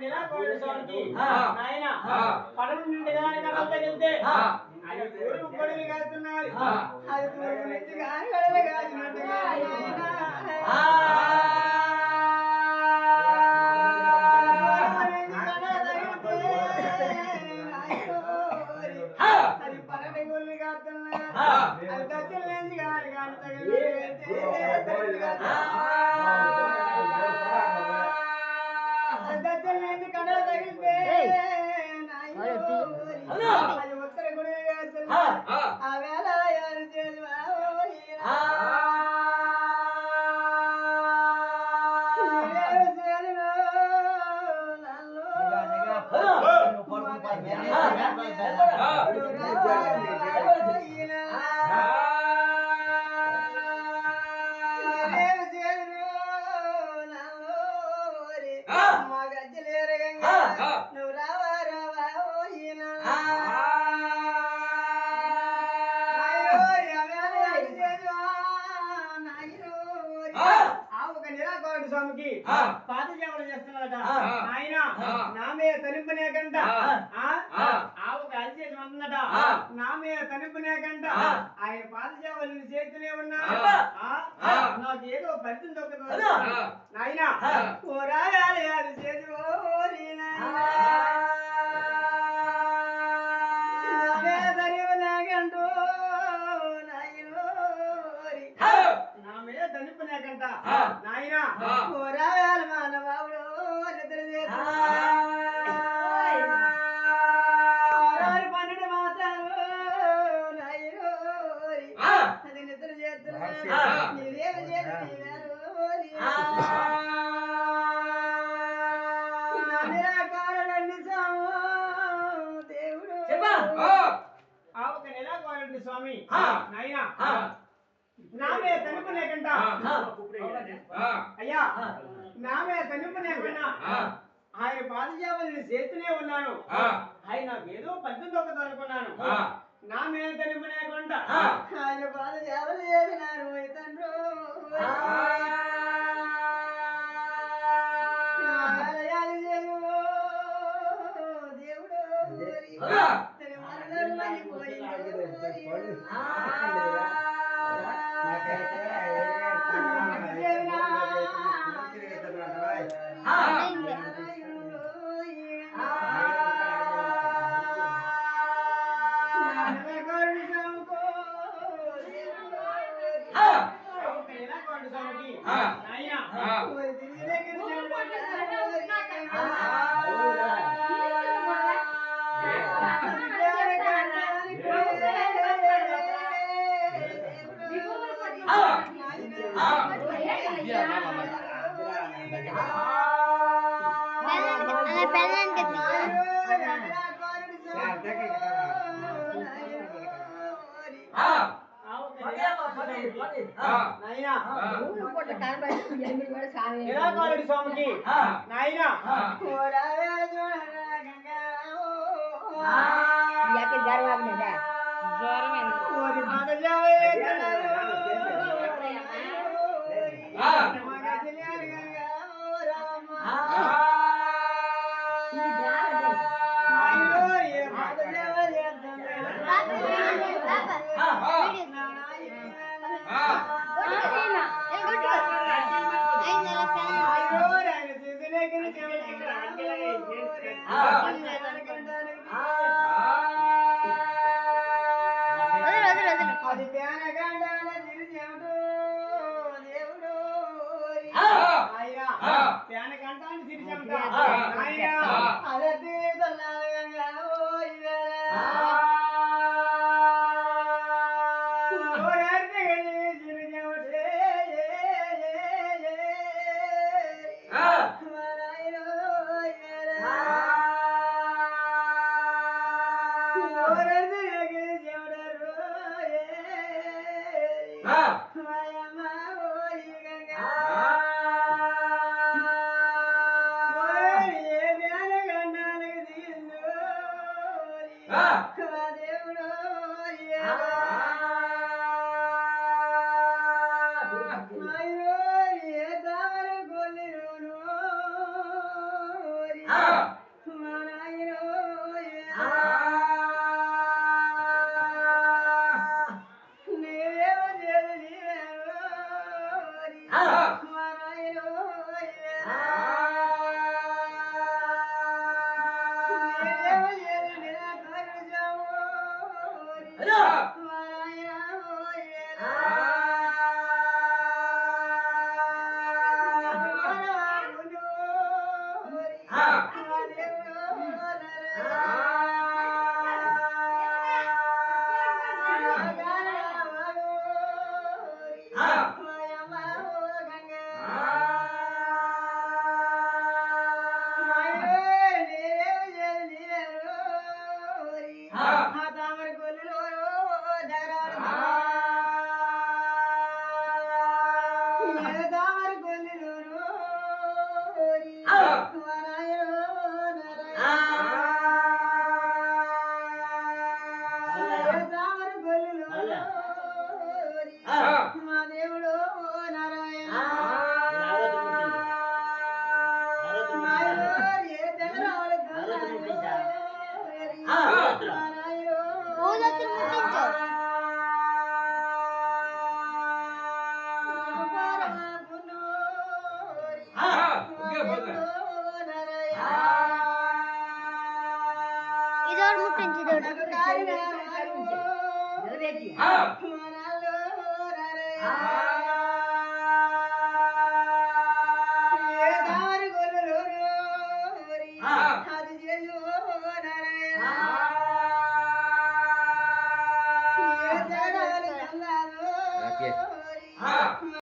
నిరాకోడి స్వామికి నాయన పడవ నుండి గాని కడల తగిలితే అది తూర్పు కొడిని కాస్తున్నది అది తూర్పు నుంచి గాని కడల కాసినట్టుగా అది పరటి గుళ్ళు కాస్తున్నది అది దచ్చల నుంచి గాని కాని తగిలితే దచ్చల నుంచి కడల తగిలితే అది ఉత్తర గుడి ఆ వేళ యారు చేసి నువ్వు రావా రావా నిరాకోటి స్వామికి పాదసేవలు చేస్తున్నాడట ఆయన నామే తలింపునే కంట ఆవుకు అరిచేసి ఉందట నామే తలింపునే కంట ఆయన పాదసేవలు చేస్తూనే ఉన్నాడు నాకు ఏదో ఫలితం దొక్కుతుంది నాయన ఓ రాయాలి అది చేసి నా మీద తనిపునేకంట నాయన రాయాలి మానవాడు నిద్ర పన్నెండు మాసాలు నాయన అది నిద్ర చేస్తున్నా నీవేమి చేసి దేవుడు ఆవుక నిరాకోరండి స్వామి నాయన నామే తనుపునేకంట అయ్యా నామే తనుపునేకుండా ఆయన పాదసేవల్ని చేస్తూనే ఉన్నాను ఆయన నాకు ఏదో పద్ధతి ఒకటి అనుకున్నాను నామే తనుపునేకుండా ఆయన పాదసేవలు చేసినాను తండ్రు నిరాకోరుడి స్వామికి నాయన అది పేనగండాల తిరిచేవుడు దేవుడు ఆయన పేనగంటాన్ని తిరిచేవుట ఆయన అదే తల్లాగా మా దేవుడు నారాయణ ఇదోడు ముట్టించి ఇదోడు